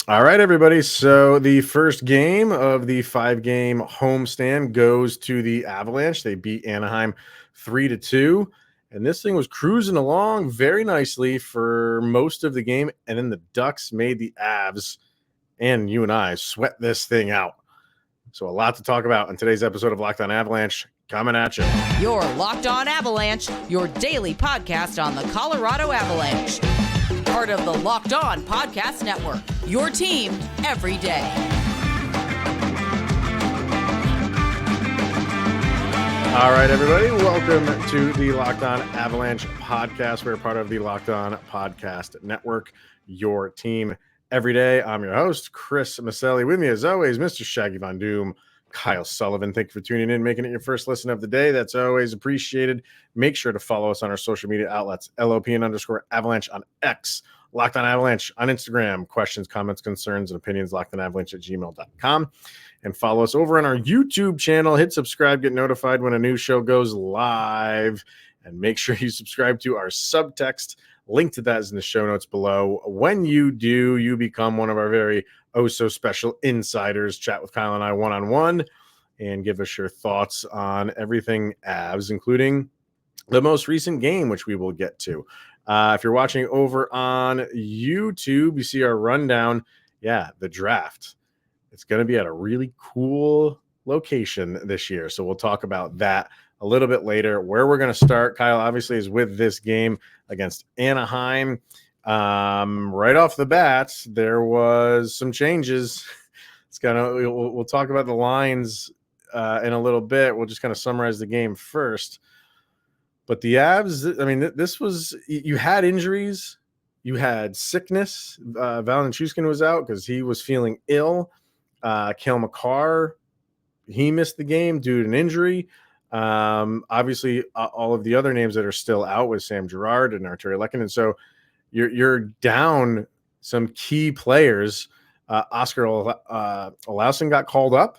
All right, everybody. So the first game of the 5-game homestand goes to the Avalanche. They beat Anaheim 3-2. And this thing was cruising along very nicely for most of the game. And then the Ducks made the Avs and you and I sweat this thing out. So a lot to talk about in today's episode of Locked On Avalanche. Coming at you. You're Locked On Avalanche, your daily podcast on the Colorado Avalanche. Part of the Locked On Podcast Network, your team every day. All right, everybody. Welcome to the Locked On Avalanche podcast. We're part of the Locked On Podcast Network, your team every day. I'm your host, Chris Maselli. With me, as always, Mr. Shaggy Von Doom, Kyle Sullivan. Thank you for tuning in, making it your first listen of the day. That's always appreciated. Make sure to follow us on our social media outlets, LOPN_Avalanche on X, Locked On Avalanche on Instagram. Questions, comments, concerns, and opinions, lockedonavalanche@gmail.com. And follow us over on our YouTube channel. Hit subscribe, get notified when a new show goes live. And make sure you subscribe to our subtext. Link to that is in the show notes below. When you do, you become one of our very so-special insiders. Chat with Kyle and I one-on-one and give us your thoughts on everything Avs, including the most recent game, which we will get to. If you're watching over on YouTube, you see our rundown. Yeah, the draft. It's going to be at a really cool location this year. So we'll talk about that a little bit later. Where we're going to start, Kyle, obviously, is with this game against Anaheim. Right off the bat, there was some changes. We'll talk about the lines in a little bit. We'll just kind of summarize the game first. But the Avs, I mean, this was, you had injuries, you had sickness. Valenchushkin was out because he was feeling ill. Cale Makar, he missed the game due to an injury. Obviously, all of the other names that are still out with Sam Girard and Arturi Lehkonen. So you're down some key players. Oscar Olausson got called up.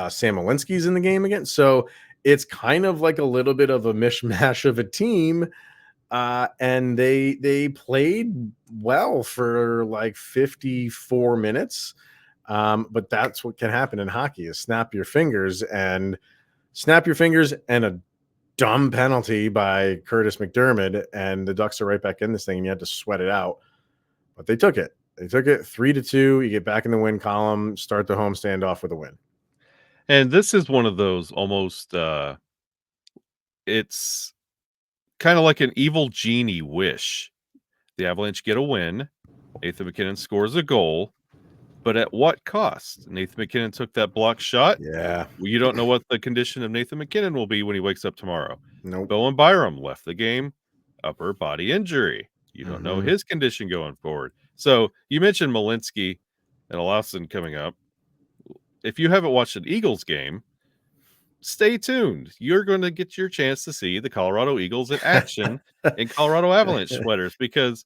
Sam Alinsky's in the game again. So it's kind of like a little bit of a mishmash of a team. And they played well for like 54 minutes. But that's what can happen in hockey is snap your fingers and a dumb penalty by Curtis McDermott, and the Ducks are right back in this thing, and you had to sweat it out. But they took it. They took it 3-2. You get back in the win column, start the home standoff with a win. And this is one of those almost it's kind of like an evil genie wish. The Avalanche get a win. Nathan MacKinnon scores a goal. But at what cost? Nathan MacKinnon took that block shot. Yeah. Well, you don't know what the condition of Nathan MacKinnon will be when he wakes up tomorrow. Nope. Bowen Byram left the game, upper body injury. You don't know his condition going forward. So you mentioned Malinsky and Olausson coming up. If you haven't watched an Eagles game, stay tuned. You're going to get your chance to see the Colorado Eagles in action in Colorado Avalanche sweaters, because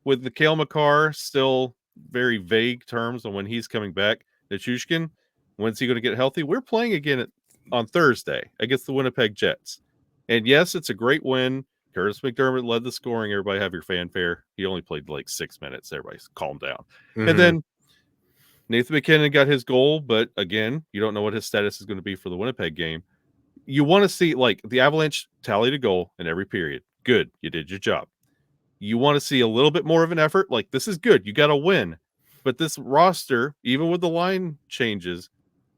with the Cale Makar still very vague terms on when he's coming back, Nichushkin, when's he going to get healthy? We're playing again on Thursday against the Winnipeg Jets. And yes, it's a great win. Curtis McDermott led the scoring. Everybody have your fanfare. He only played like 6 minutes. Everybody's calm down. And then Nathan MacKinnon got his goal, but again, you don't know what his status is going to be for the Winnipeg game. You want to see, like, the Avalanche tallied a goal in every period. Good. You did your job. You want to see a little bit more of an effort. Like, this is good. You got to win. But this roster, even with the line changes,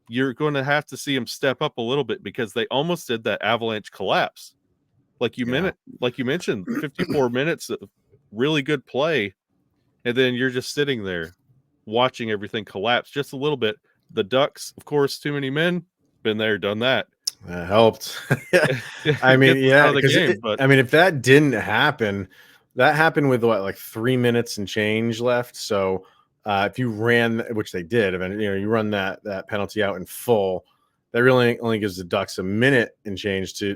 you're going to have to see them step up a little bit, because they almost did that Avalanche collapse. Like you mentioned, 54 minutes of really good play, and then you're just sitting there watching everything collapse just a little bit. The Ducks, of course, too many men, been there, done that. That helped. I mean, yeah. If that didn't happen, that happened with like 3 minutes and change left. So if you ran, which they did, you run that penalty out in full, that really only gives the Ducks a minute and change to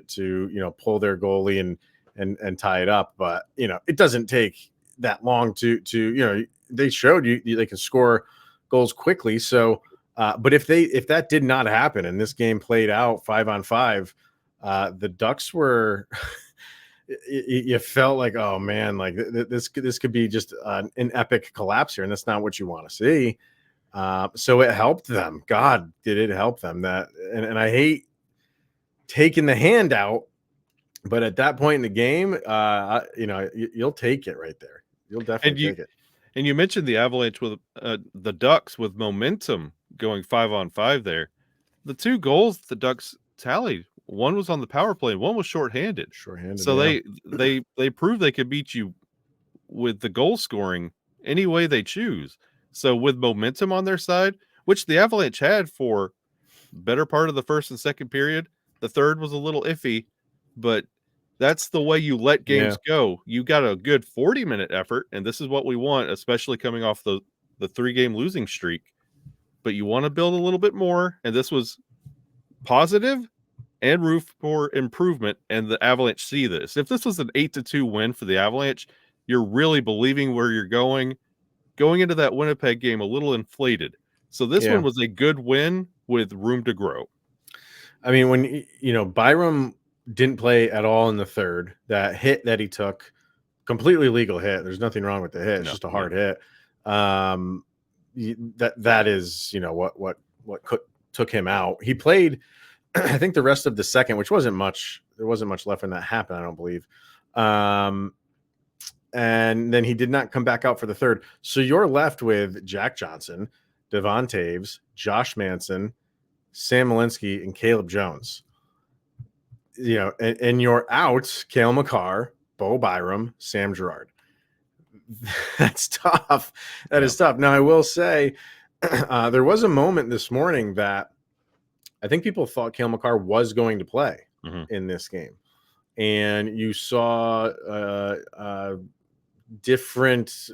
pull their goalie and tie it up. But it doesn't take that long to they showed you they can score goals quickly. So but if that did not happen and this game played out 5-on-5, the Ducks were you felt like, oh man, like this could be just an epic collapse here, and that's not what you want to see. So it helped them. God, did it help them? And I hate taking the hand out, but at that point in the game, you'll take it right there. You'll definitely take it. And you mentioned the Avalanche with the Ducks with momentum going 5-on-5 there. The 2 goals the Ducks tallied, one was on the power play and one was shorthanded. So yeah. they proved they could beat you with the goal scoring any way they choose. So with momentum on their side, which the Avalanche had for better part of the first and second period, the third was a little iffy, but that's the way you let games go. You got a good 40-minute effort, and this is what we want, especially coming off the 3-game losing streak. But you want to build a little bit more, and this was positive and roof for improvement, and the Avalanche see this. If this was an 8-2 win for the Avalanche, you're really believing where you're going into that Winnipeg game a little inflated. So this one was a good win with room to grow. I mean, when Byram didn't play at all in the third, that hit that he took, completely legal hit. There's nothing wrong with the hit. It's just a hard hit. That is, what took him out. He played, I think, the rest of the second, which wasn't much. There wasn't much left when that happened, I don't believe. And then he did not come back out for the third. So you're left with Jack Johnson, Devon Taves, Josh Manson, Sam Malinsky, and Caleb Jones. And you're out Cale Makar, Bo Byram, Sam Girard. That's tough. That is tough. Now, I will say there was a moment this morning that I think people thought Cale Makar was going to play in this game. And you saw different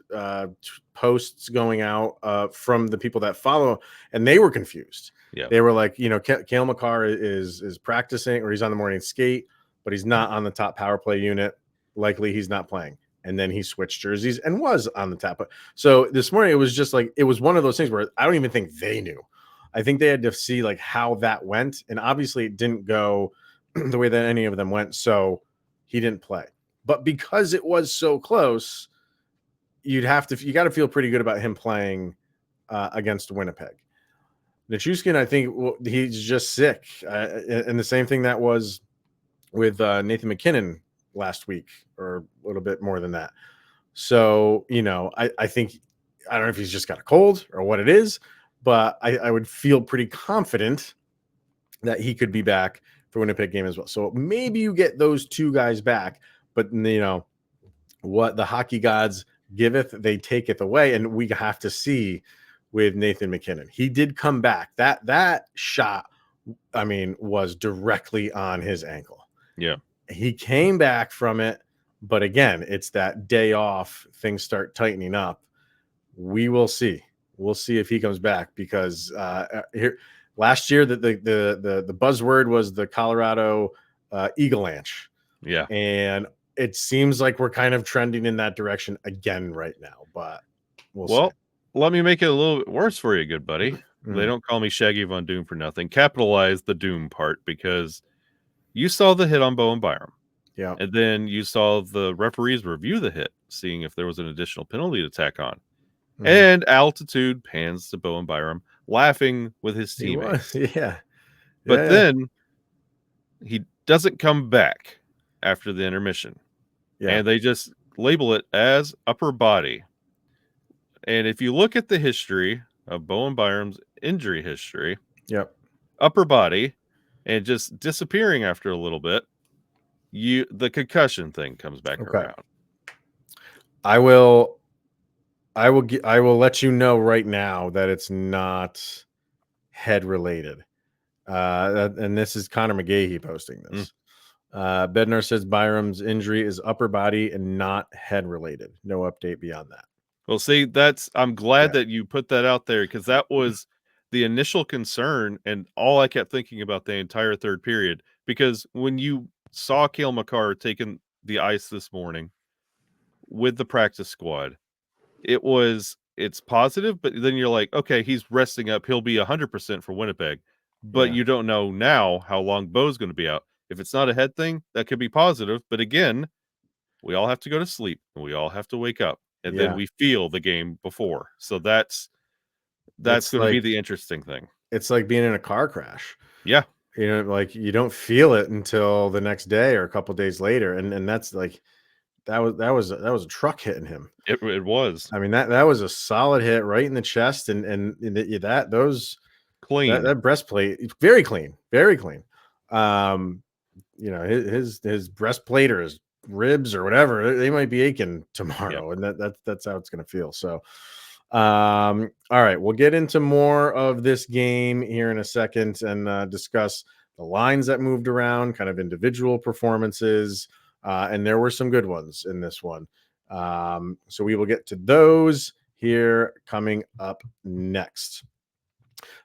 posts going out from the people that follow, and they were confused. Yeah. They were like, Cale Makar is practicing, or he's on the morning skate, but he's not on the top power play unit. Likely he's not playing. And then he switched jerseys and was on the top. So this morning, it was just like, it was one of those things where I don't even think they knew. I think they had to see like how that went. And obviously it didn't go the way that any of them went. So he didn't play. But because it was so close, you got to feel pretty good about him playing against Winnipeg. Nichushkin, I think he's just sick. And the same thing that was with Nathan McKinnon last week, or a little bit more than that. So, I think, I don't know if he's just got a cold or what it is, but I would feel pretty confident that he could be back for Winnipeg game as well. So maybe you get those 2 guys back, but what the hockey gods giveth, they taketh away. And we have to see with Nathan McKinnon. He did come back. That shot, I mean, was directly on his ankle. Yeah. He came back from it, but again, it's that day off, things start tightening up. We will see. We'll see if he comes back, because here last year the buzzword was the Colorado Eaglelanche. Yeah. And it seems like we're kind of trending in that direction again right now, but we'll see. Let me make it a little bit worse for you, good buddy. They don't call me Shaggy Von Doom for nothing. Capitalize the Doom part, because you saw the hit on Bowen Byram. Yeah. And then you saw the referees review the hit, seeing if there was an additional penalty to tack on. And Altitude pans to Bowen Byram, laughing with his teammates. But then he doesn't come back after the intermission. And they just label it as upper body. And if you look at the history of Bowen Byram's injury history, upper body, and just disappearing after a little bit, the concussion thing comes back around. I will let you know right now that it's not head related. And this is Connor McGahey posting this. Bednar says Byram's injury is upper body and not head related. No update beyond that. Well, see, I'm glad that you put that out there, because that was the initial concern and all I kept thinking about the entire third period. Because when you saw Cale Makar taking the ice this morning with the practice squad, it's positive, but then you're like, okay, he's resting up. He'll be 100% for Winnipeg. But you don't know now how long Bo's going to be out. If it's not a head thing, that could be positive. But again, we all have to go to sleep and we all have to wake up, and then Yeah. we feel the game before. So that's It's going to be like the interesting thing. it's like being in a car crash. Yeah, You know, like you don't feel it until the next day or a couple days later, and that's like that was a truck hitting him. it was I mean that was a solid hit right in the chest, and clean. that breastplate very clean, very clean. Um, his breastplate or his ribs or whatever, they might be aching Yep. tomorrow, and that's how it's going to feel. So, all right, we'll get into more of this game here in a second and discuss the lines that moved around, kind of individual performances, and there were some good ones in this one. So we will get to those here coming up next.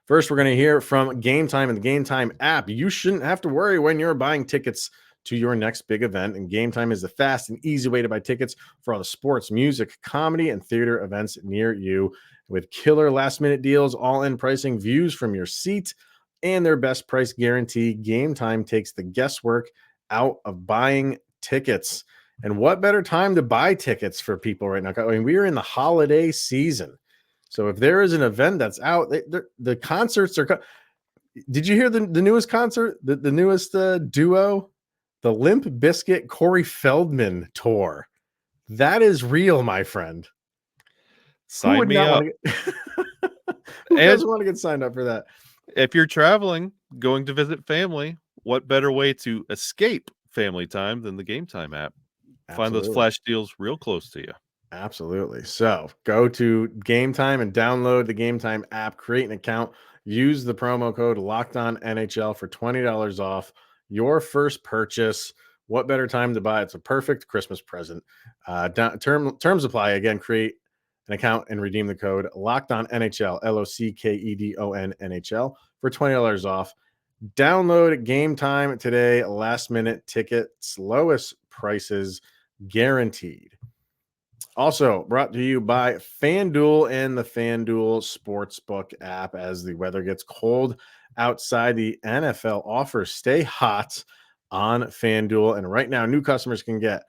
First, we're going to hear from Game Time and the Game Time app. You shouldn't have to worry when you're buying tickets to your next big event. And Game Time is the fast and easy way to buy tickets for all the sports, music, comedy, and theater events near you. With killer last-minute deals, all-in pricing, views from your seat, and their best price guarantee, Game Time takes the guesswork out of buying tickets. And what better time to buy tickets for people right now? I mean, we are in the holiday season. So if there is an event that's out, the concerts are. Did you hear the newest concert? The newest duo, the Limp Bizkit Corey Feldman tour. That is real, my friend. Sign me up. Who And doesn't want to get signed up for that? if you're traveling, going to visit family, what better way to escape family time than the Game Time app? Find those Absolutely. flash deals real close to you. Absolutely. So go to Game Time and download the Game Time app, create an account, use the promo code LOCKEDONNHL for $20 off your first purchase. What better time to buy? It's a perfect Christmas present. Terms apply. Again, create an account and redeem the code LOCKEDONNHL, LOCKEDON for $20 off. Download Game Time today. Last minute tickets, lowest prices guaranteed. Also brought to you by FanDuel and the FanDuel Sportsbook app. As the weather gets cold outside, the NFL offers stay hot on FanDuel. And right now, new customers can get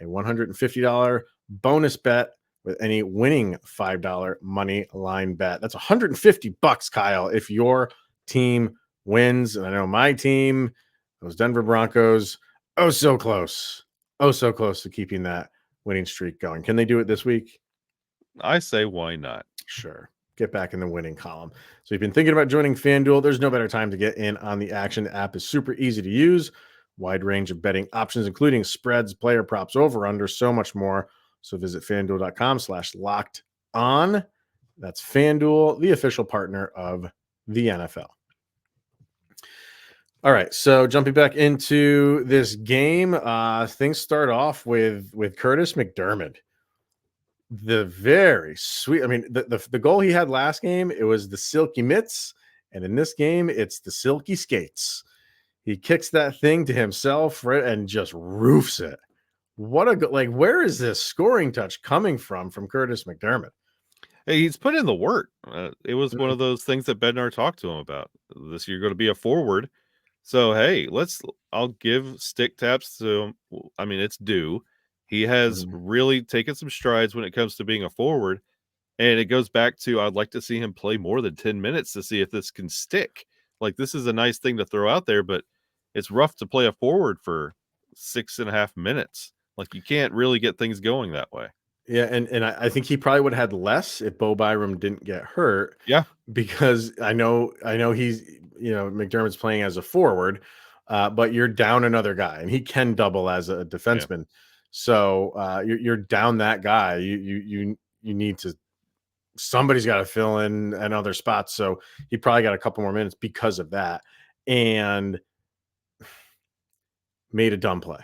a $150 bonus bet with any winning $5 money line bet. That's $150, Kyle, if your team wins. And I know my team, those Denver Broncos, so close to keeping that winning streak going. Can they do it this week? I say, why not? Sure. Get back in the winning column. So you've been thinking about joining FanDuel. There's no better time to get in on the action. The app is super easy to use. Wide range of betting options, including spreads, player props, over, under, so much more. So visit FanDuel.com/locked on. That's FanDuel, the official partner of the NFL. All right, so jumping back into this game, things start off with Curtis McDermott. The very sweet, I mean, the goal he had last game, it was the silky mitts, and in this game, it's the silky skates. He kicks that thing to himself, right, and just roofs it. What a like, where is this scoring touch coming from Curtis McDermott? Hey, he's put in the work. It was one of those things that Bednar talked to him about. This year, going to be a forward. So, hey, I'll give stick taps to him. I mean, it's due. He has really taken some strides when it comes to being a forward. And it goes back to, I'd like to see him play more than 10 minutes to see if this can stick. Like, this is a nice thing to throw out there, but it's rough to play a forward for 6.5 minutes. Like, you can't really get things going that way. Yeah, and I think he probably would have had less if Bo Byram didn't get hurt. Yeah. Because I know he's, McDermott's playing as a forward, but you're down another guy, and he can double as a defenseman. Yeah. So you're down that guy. You need to, somebody's got to fill in another spot. So he probably got a couple more minutes because of that, and made a dumb play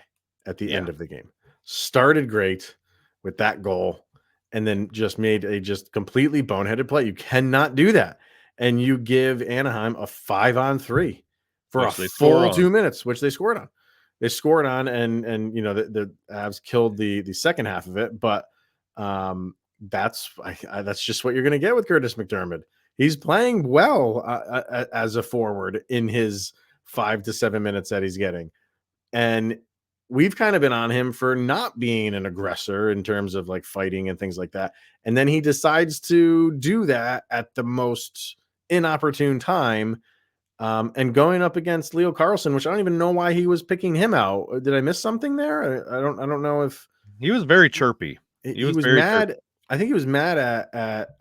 at the end of the game. Started great with that goal, and then just made a just completely boneheaded play. You cannot do that. And you give Anaheim a 5-on-3 for a full 2 minutes, which they scored on. They scored on, and the Avs killed the second half of it. But that's just what you're going to get with Curtis McDermott. He's playing well as a forward in his 5 to 7 minutes that he's getting. And we've kind of been on him for not being an aggressor in terms of like fighting and things like that. And then he decides to do that at the most inopportune time. And going up against Leo Carlson, which I don't even know why he was picking him out. Did I miss something there? I don't know if he was very chirpy. he was very mad. chirpy. I think he was mad at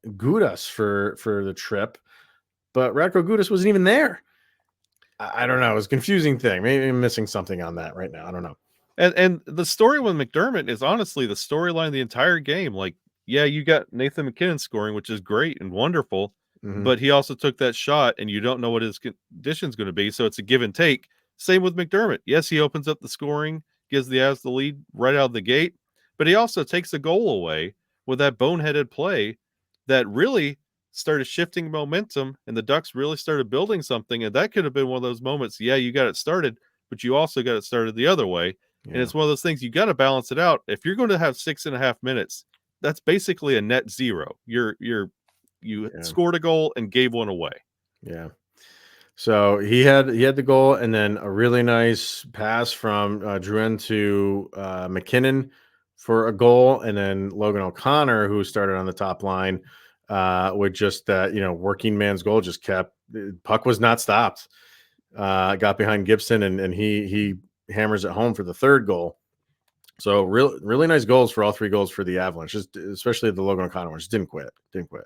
Gudas for the trip, but Radko Gudas wasn't even there. I don't know. It was a confusing thing. Maybe I'm missing something on that right now. I don't know. And the story with McDermott is honestly the storyline of the entire game. Like, yeah, you got Nathan MacKinnon scoring, which is great and wonderful, but he also took that shot, and you don't know what his condition's going to be, so it's a give and take. Same with McDermott. Yes, he opens up the scoring, gives the Avs the lead right out of the gate, but he also takes a goal away with that boneheaded play that really started shifting momentum, and the Ducks really started building something, and that could have been one of those moments. Yeah, you got it started, but you also got it started the other way. Yeah. And it's one of those things you got to balance it out. If you're going to have 6.5 minutes, that's basically a net zero. You scored a goal and gave one away. Yeah. So he had the goal, and then a really nice pass from Drouin to McKinnon for a goal, and then Logan O'Connor, who started on the top line, with just that working man's goal, just kept puck was not stopped. Got behind Gibson, and he hammers it home for the third goal. So really nice goals for all three goals for the Avalanche, just especially the Logan O'Connor one. Just didn't quit.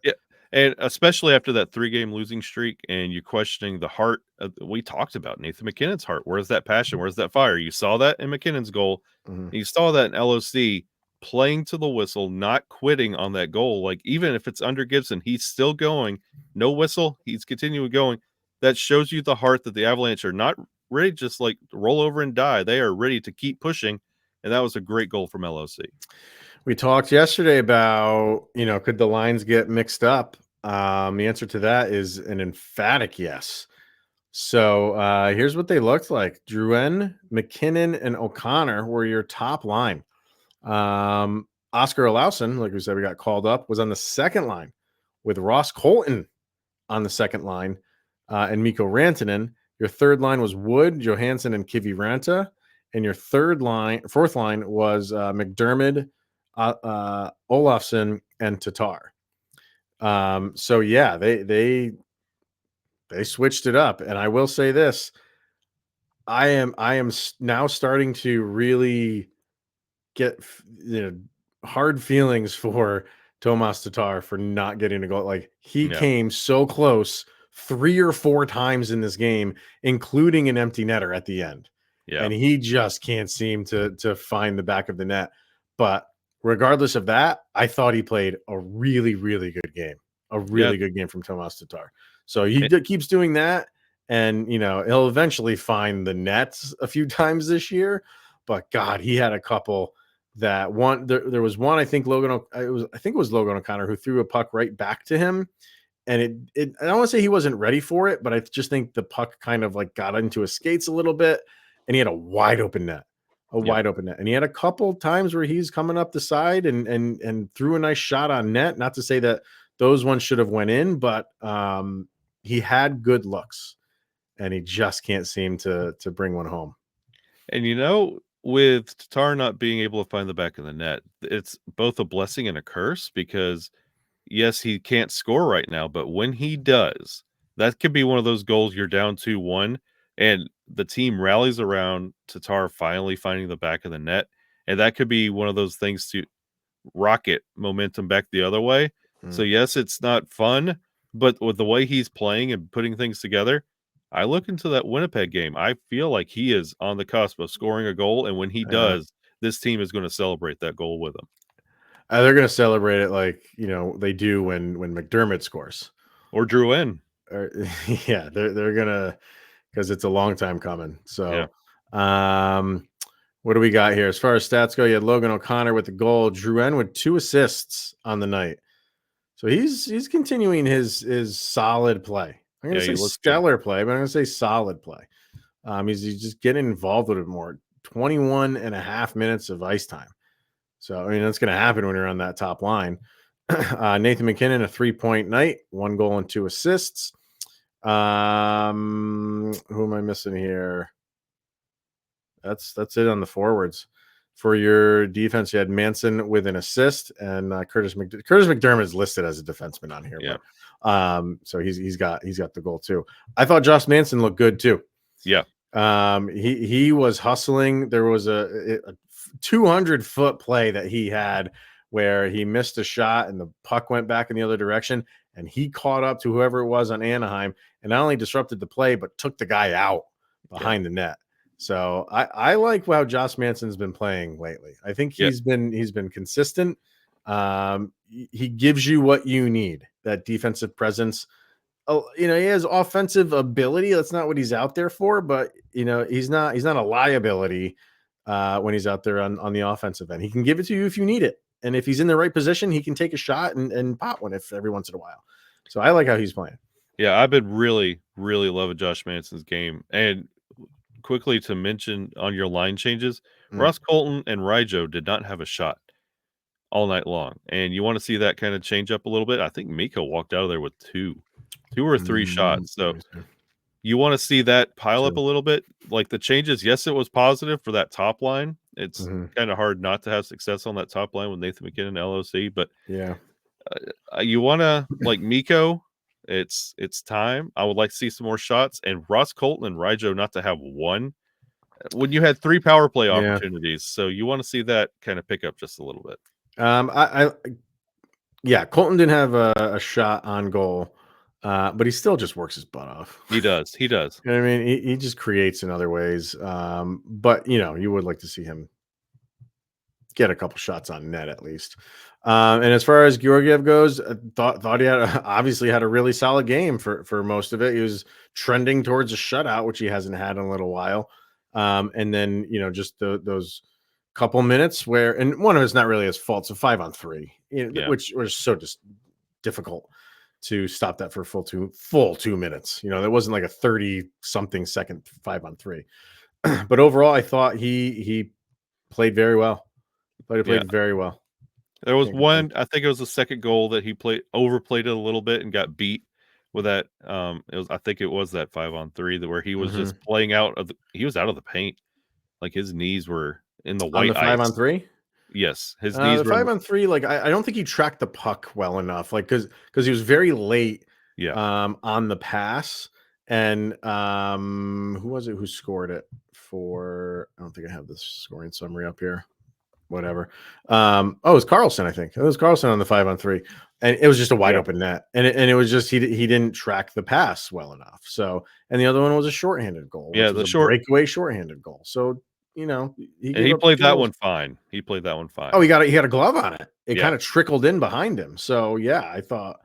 Yeah. And especially after that 3-game losing streak, and you questioning the heart. We talked about Nathan MacKinnon's heart. Where's that passion? Where's that fire? You saw that in McKinnon's goal. You saw that in LOC, playing to the whistle, not quitting on that goal. Like, even if it's under Gibson, he's still going. No whistle. He's continuing going. That shows you the heart that the Avalanche are not ready to just like roll over and die. They are ready to keep pushing. And that was a great goal from LOC. We talked yesterday about, could the lines get mixed up? The answer to that is an emphatic yes. So here's what they looked like. Drouin, McKinnon, and O'Connor were your top line. Oscar Olausen, like we said, we got called up, was on the second line with Ross Colton on the second line, and Mikko Rantanen. Your third line was Wood, Johansson, and Kiviranta. And your fourth line was McDermott, Olofsson, and Tatar. So yeah, they switched it up. And I will say this: I am now starting to really get hard feelings for Tomas Tatar for not getting a goal. Like, he came so close 3 or 4 times in this game, including an empty netter at the end. Yeah. And he just can't seem to find the back of the net. But regardless of that, I thought he played a really, really good game. A really good game from Tomas Tatar. So he keeps doing that, and he'll eventually find the nets a few times this year. But God, he had a couple that one. There was one, I think Logan O'Connor who threw a puck right back to him. And I don't want to say he wasn't ready for it, but I just think the puck kind of like got into his skates a little bit, and he had a wide open net, And he had a couple times where he's coming up the side and threw a nice shot on net. Not to say that those ones should have went in, but he had good looks, and he just can't seem to bring one home. And with Tatar not being able to find the back of the net, it's both a blessing and a curse, because yes, he can't score right now, but when he does, that could be one of those goals you're down 2-1, and the team rallies around Tatar finally finding the back of the net, and that could be one of those things to rocket momentum back the other way. So yes, it's not fun, but with the way he's playing and putting things together, I look into that Winnipeg game. I feel like he is on the cusp of scoring a goal, and when he does, this team is going to celebrate that goal with him. They're going to celebrate it like they do when McDermott scores or Drouin. Yeah, they're gonna, because it's a long time coming. So, what do we got here as far as stats go? You had Logan O'Connor with the goal, Drouin with 2 assists on the night. So he's continuing his solid play. I'm going to say stellar play, but I'm going to say solid play. He's just getting involved with it more. 21 and a half minutes of ice time. So, that's going to happen when you're on that top line. Nathan MacKinnon, a 3-point night, 1 goal and 2 assists. Who am I missing here? That's it on the forwards. For your defense, you had Manson with an assist, and Curtis McDermott is listed as a defenseman on here. Yeah. But so he's got the goal too. I thought Josh Manson looked good too. Yeah. He was hustling. There was a 200-foot play that he had where he missed a shot and the puck went back in the other direction, and he caught up to whoever it was on Anaheim and not only disrupted the play but took the guy out behind the net. So I like how Josh Manson's been playing lately. I think he's been consistent. He gives you what you need, that defensive presence. Oh, he has offensive ability. That's not what he's out there for, but he's not a liability when he's out there on the offensive end. He can give it to you if you need it. And if he's in the right position, he can take a shot and pop one every once in a while. So I like how he's playing. Yeah, I've been really, really loving Josh Manson's game. And quickly to mention on your line changes, Ross Colton and Rijo did not have a shot all night long. And you want to see that kind of change up a little bit. I think Miko walked out of there with two or three shots. So you want to see that pile up a little bit. Like the changes, yes, it was positive for that top line. It's kind of hard not to have success on that top line with Nathan McKinnon, LOC. But you want to, like Miko, it's time. I would like to see some more shots. And Ross Colton and Rijo not to have one when you had 3 power play opportunities. So you want to see that kind of pick up just a little bit. Colton didn't have a shot on goal. But he still just works his butt off. He does. You know what I mean? He just creates in other ways. But you would like to see him get a couple shots on net at least. And as far as Georgiev goes, thought he obviously had a really solid game for most of it. He was trending towards a shutout, which he hasn't had in a little while. And then just those couple minutes where, and one of it's not really his fault. So 5-on-3, which was so just difficult to stop that for full 2 minutes. That wasn't like a 30-something second 5-on-3. But overall, I thought he played very well. Played very well. There was one, I think it was the second goal that he overplayed it a little bit and got beat with that. I think it was that 5-on-3 where he was just playing he was out of the paint. Like his knees were in the white ice. 5-on-3? Yes, his knees were 5-on-3. Like I don't think he tracked the puck well enough. Like because he was very late. On the pass, and who was it who scored it for? I don't think I have this scoring summary up here. Whatever. It was Carlson. I think it was Carlson on the 5-on-3, and it was just a wide open net, and it was just he didn't track the pass well enough. So, and the other one was a shorthanded goal. The breakaway shorthanded goal. So. He played that one fine. Oh, he got a glove on it. It kind of trickled in behind him. So I thought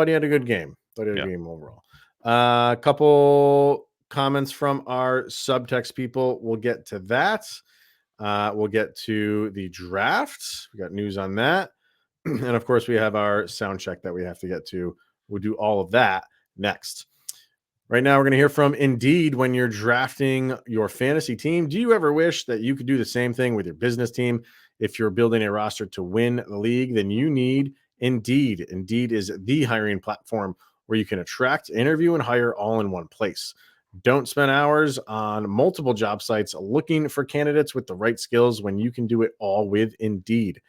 he had a good game. Thought he had a good game overall. A couple comments from our subtext people. We'll get to that. We'll get to the draft. We got news on that, and of course we have our sound check that we have to get to. We'll do all of that next. Right now, we're going to hear from Indeed. When you're drafting your fantasy team, do you ever wish that you could do the same thing with your business team? If you're building a roster to win the league, then you need Indeed. Indeed is the hiring platform where you can attract, interview, and hire all in one place. Don't spend hours on multiple job sites looking for candidates with the right skills when you can do it all with Indeed.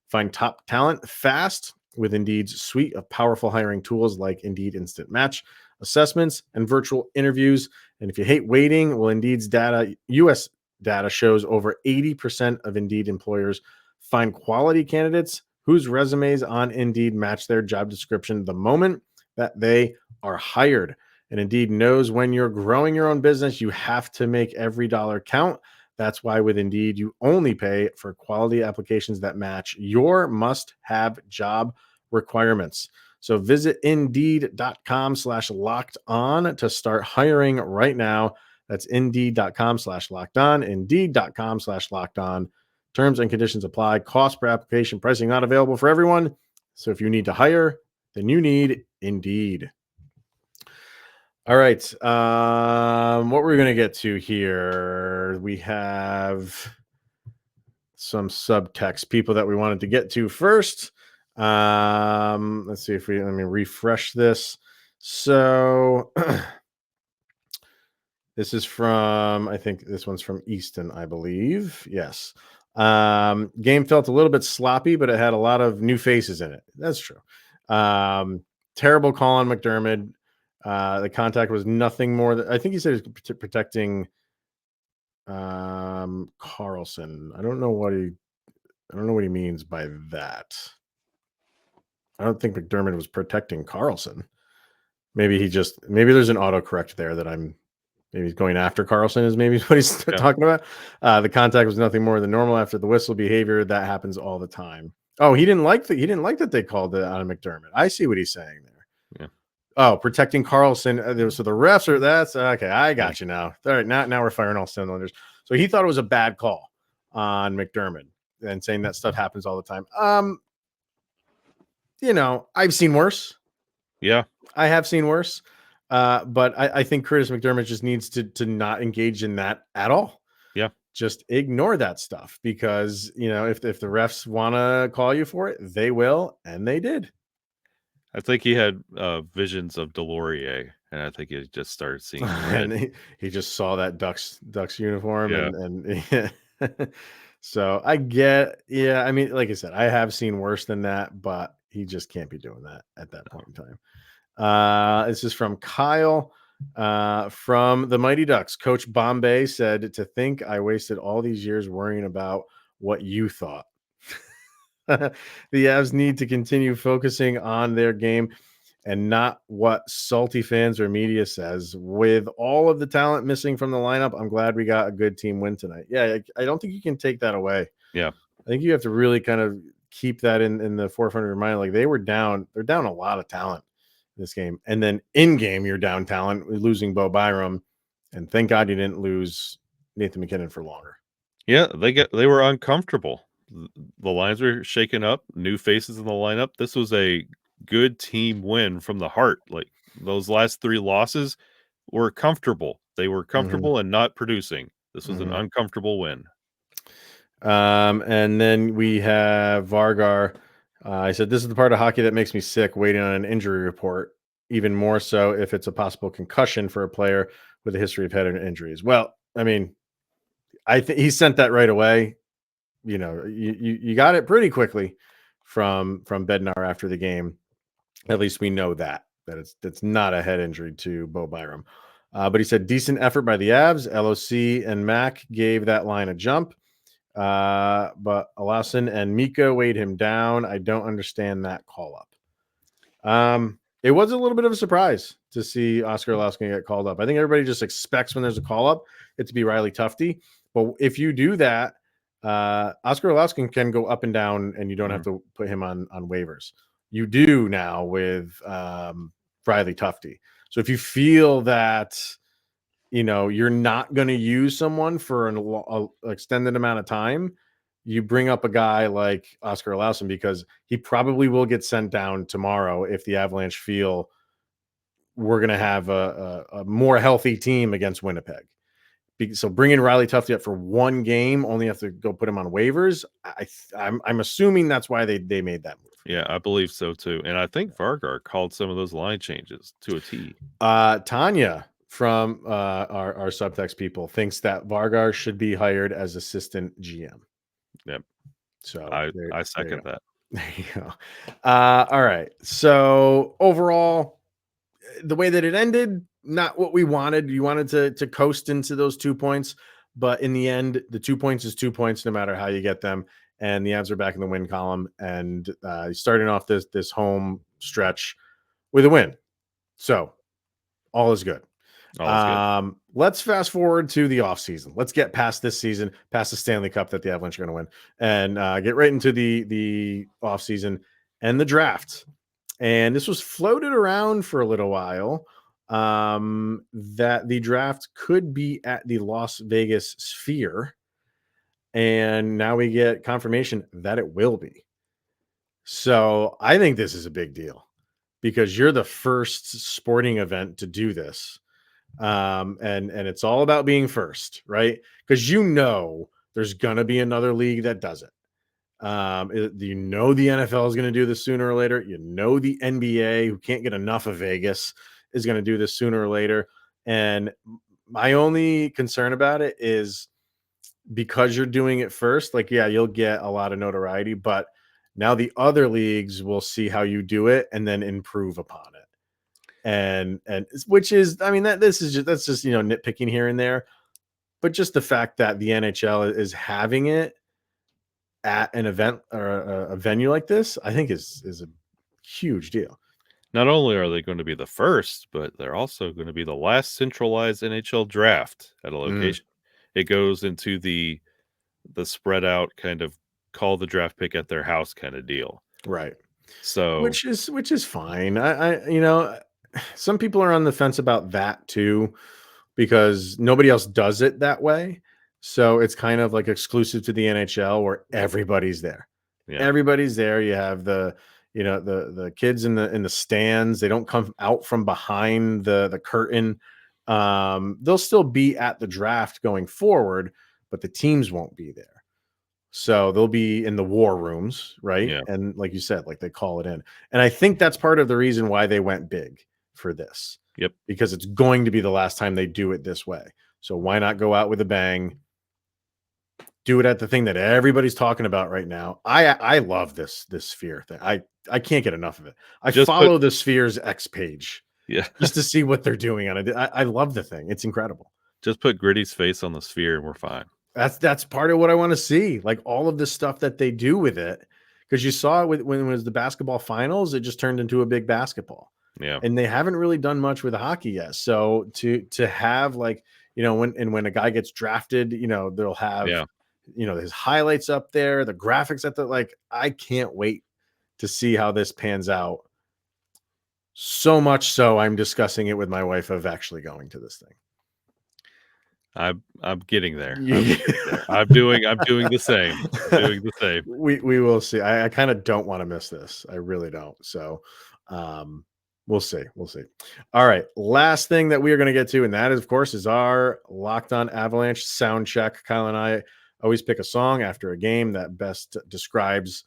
Find top talent fast with Indeed's suite of powerful hiring tools like Indeed Instant Match, assessments, and virtual interviews. And if you hate waiting, well, Indeed's U.S. data shows over 80% of Indeed employers find quality candidates whose resumes on Indeed match their job description the moment that they are hired. And Indeed knows when you're growing your own business, you have to make every dollar count. That's why with Indeed, you only pay for quality applications that match your must-have job requirements. So visit Indeed.com/locked-on to start hiring right now. That's Indeed.com/locked-on, Indeed.com/locked-on. Terms and conditions apply. Cost per application, pricing not available for everyone. So if you need to hire, then you need Indeed. All right. What we're going to get to here, we have some subtext people that we wanted to get to first. Let's see if let me refresh this. So This is from, I think this one's from Easton, I believe. Yes. Game felt a little bit sloppy, but it had a lot of new faces in it. That's true. Terrible call on McDermott. The contact was nothing more than, I think he said he was protecting Carlson. I don't know what he means by that. I don't think McDermott was protecting Carlson. Maybe there's an autocorrect there that maybe he's going after Carlson is maybe what he's talking about. The contact was nothing more than normal after the whistle behavior. That happens all the time. Oh, he didn't like that they called it on McDermott. I see what he's saying there. Yeah. Oh, protecting Carlson. So the refs are that's okay. I got you now. All right, now we're firing all cylinders. So he thought it was a bad call on McDermott and saying that stuff happens all the time. I've seen worse. Yeah, I have seen worse. But I think Curtis McDermott just needs to not engage in that at all. Yeah. Just ignore that stuff because, if the refs want to call you for it, they will. And they did. I think he had visions of Delorier, and I think he just started seeing red. And he just saw that Ducks uniform. Yeah. And so I mean, like I said, I have seen worse than that, but he just can't be doing that at that point in time. This is from Kyle from the Mighty Ducks. Coach Bombay said, to think I wasted all these years worrying about what you thought. The Avs need to continue focusing on their game and not what salty fans or media says. With all of the talent missing from the lineup, I'm glad we got a good team win tonight. Yeah, I don't think you can take that away. Yeah. I think you have to really kind of keep that in the forefront of your mind. Like they're down a lot of talent this game. And then in game, you're down talent, losing Bo Byram. And thank God you didn't lose Nathan McKinnon for longer. Yeah, they were uncomfortable. The lines were shaken up, new faces in the lineup. This was a good team win from the heart. Like those last 3 losses were comfortable. They were comfortable and not producing. This was an uncomfortable win. And then we have Vargar. I said, this is the part of hockey that makes me sick, waiting on an injury report, even more so if it's a possible concussion for a player with a history of head injuries. Well, I mean, I think he sent that right away. You got it pretty quickly from Bednar after the game. At least we know that it's not a head injury to Bo Byram. But he said, decent effort by the Avs. LOC and Mac gave that line a jump. But Alassen and Mika weighed him down. I don't understand that call up. It was a little bit of a surprise to see Oscar Alaskan get called up. I think everybody just expects when there's a call up it to be Riley Tufte. But if you do that, Oscar Alaskan can go up and down, and you don't have to put him on waivers. You do now with Riley Tufte. So if you feel that you're not going to use someone for an extended amount of time, you bring up a guy like Oscar Alaskan because he probably will get sent down tomorrow if the Avalanche feel we're going to have a more healthy team against Winnipeg. So bringing Riley Tufte up for one game, only have to go put him on waivers. I'm assuming that's why they made that move. Yeah, I believe so too. And I think Vargar called some of those line changes to a T. Tanya from our subtext people thinks that Vargar should be hired as assistant GM. Yep. So I second that. There you go. All right. So overall, the way that it ended, not what we wanted. You wanted to coast into those 2 points, but in the end, the 2 points is 2 points no matter how you get them. And the Avs are back in the win column and starting off this home stretch with a win. So all is good. Let's fast forward to the offseason. Let's get past this season, past the Stanley Cup that the Avalanche are going to win, and get right into the offseason and the draft. And this was floated around for a little while that the draft could be at the Las Vegas Sphere. And now we get confirmation that it will be. So I think this is a big deal because you're the first sporting event to do this. And it's all about being first, right? Because there's going to be another league that does it. The NFL is going to do this sooner or later. The NBA, who can't get enough of Vegas, is going to do this sooner or later. And My only concern about it is because you're doing it first, like, yeah, you'll get a lot of notoriety, but now the other leagues will see how you do it and then improve upon it. And which is, I mean, that's just, nitpicking here and there, but just the fact that the NHL is having it at an event or a venue like this, I think is a huge deal. Not only are they going to be the first, but they're also going to be the last centralized NHL draft at a location. It goes into the spread out kind of call the draft pick at their house kind of deal. Right. So Which is fine. Some people are on the fence about that too, because nobody else does it that way. So it's kind of like exclusive to the NHL where everybody's there. yeah, Everybody's there. You have the kids in the stands. They don't come out from behind the curtain. They'll still be at the draft going forward, but the teams won't be there. So they'll be in the war rooms, right? Yeah. And like you said, like they call it in. And I think that's part of the reason why they went big for this. Yep. Because it's going to be the last time they do it this way. So why not go out with a bang? Do it at the thing that everybody's talking about right now. I love this sphere thing. I can't get enough of it. I follow the Sphere's X page. Yeah. Just to see what they're doing on it. I love the thing. It's incredible. Just put Gritty's face on the sphere and we're fine. That's part of what I want to see. Like all of the stuff that they do with it. Because you saw it when it was the basketball finals, it just turned into a big basketball. Yeah. And they haven't really done much with hockey yet. So to have like, when a guy gets drafted, they'll have his highlights up there, the graphics at I can't wait to see how this pans out. So much so I'm discussing it with my wife of actually going to this thing. I'm getting there. I'm doing the same. I'm doing the same. We will see. I kind of don't want to miss this. I really don't. So we'll see. All right. Last thing that we are going to get to, and that is, of course, is our Locked On Avalanche sound check. Kyle and I always pick a song after a game that best describes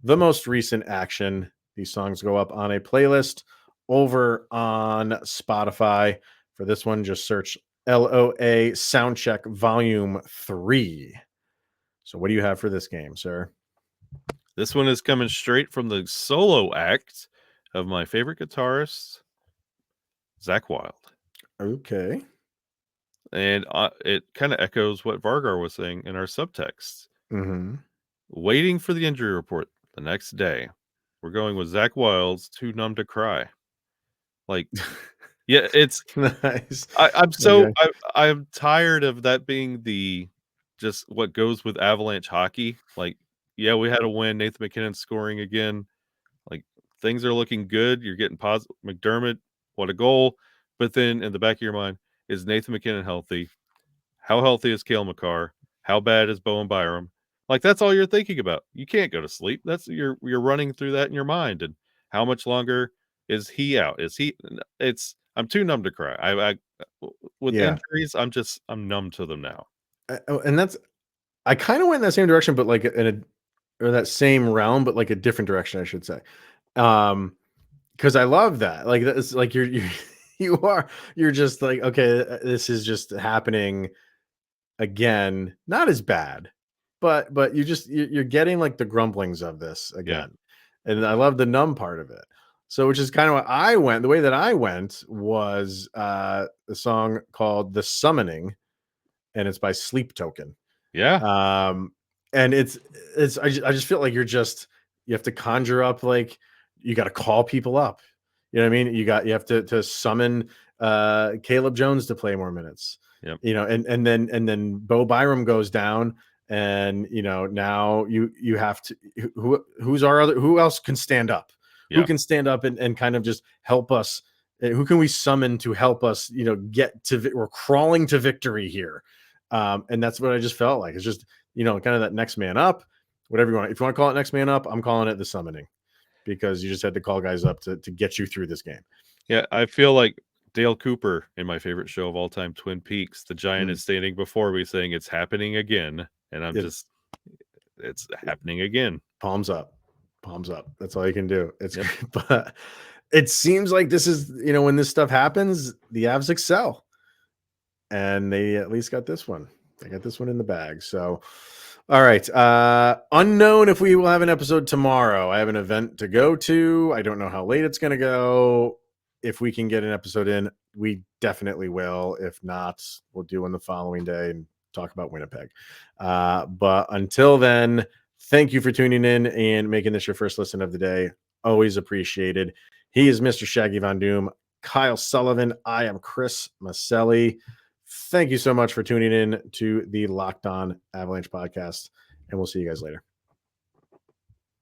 the most recent action. These songs go up on a playlist over on Spotify. For this one, just search LOA Soundcheck Volume 3. So what do you have for this game, sir? This one is coming straight from the solo act of my favorite guitarist, Zach Wild. Okay. And it kind of echoes what Vargar was saying in our subtext. Mm-hmm. Waiting for the injury report the next day. We're going with Zach Wild's Too Numb to Cry. Yeah, it's nice. I'm tired of that being just what goes with Avalanche hockey. Yeah, we had a win. Nathan McKinnon scoring again. Things are looking good. You're getting positive. McDermott, what a goal. But then in the back of your mind, is Nathan McKinnon healthy? How healthy is Cale Makar? How bad is Bowen Byram? That's all you're thinking about. You can't go to sleep. You're running through that in your mind. And how much longer is he out? I'm too numb to cry. With injuries, I'm numb to them now. And I kind of went in that same direction, but or that same realm, but a different direction, I should say. Because I love that. It's you're just okay, this is just happening again. Not as bad, but you're getting the grumblings of this again. Yeah. And I love the numb part of it. So, which is kind of what I went. The way that I went was the song called "The Summoning," and it's by Sleep Token. Yeah. And I just feel like you have to conjure up, you got to call people up. You know what I mean? You have to summon Caleb Jones to play more minutes. Yep. And then Bo Byram goes down, and now you have to who else can stand up? Yeah. Who can stand up and kind of just help us? Who can we summon to help us, get to we're crawling to victory here. And that's what I just felt like. It's just, kind of that next man up, whatever you want. If you want to call it next man up, I'm calling it the summoning, because you just had to call guys up to get you through this game. Yeah. I feel like Dale Cooper in my favorite show of all time, Twin Peaks, the giant is standing before me saying it's happening again. And it's happening again. Palms up. That's all you can do. But it seems like this is, when this stuff happens, the Avs excel. and they at least got this one. They got this one in the bag. So, all right. Unknown if we will have an episode tomorrow. I have an event to go to. I don't know how late it's going to go. If we can get an episode in, we definitely will. If not, we'll do one the following day and talk about Winnipeg. But until then, thank you for tuning in and making this your first listen of the day. Always appreciated. He is Mr. Shaggy Von Doom, Kyle Sullivan. I am Chris Maselli. Thank you so much for tuning in to the Locked On Avalanche podcast, and we'll see you guys later.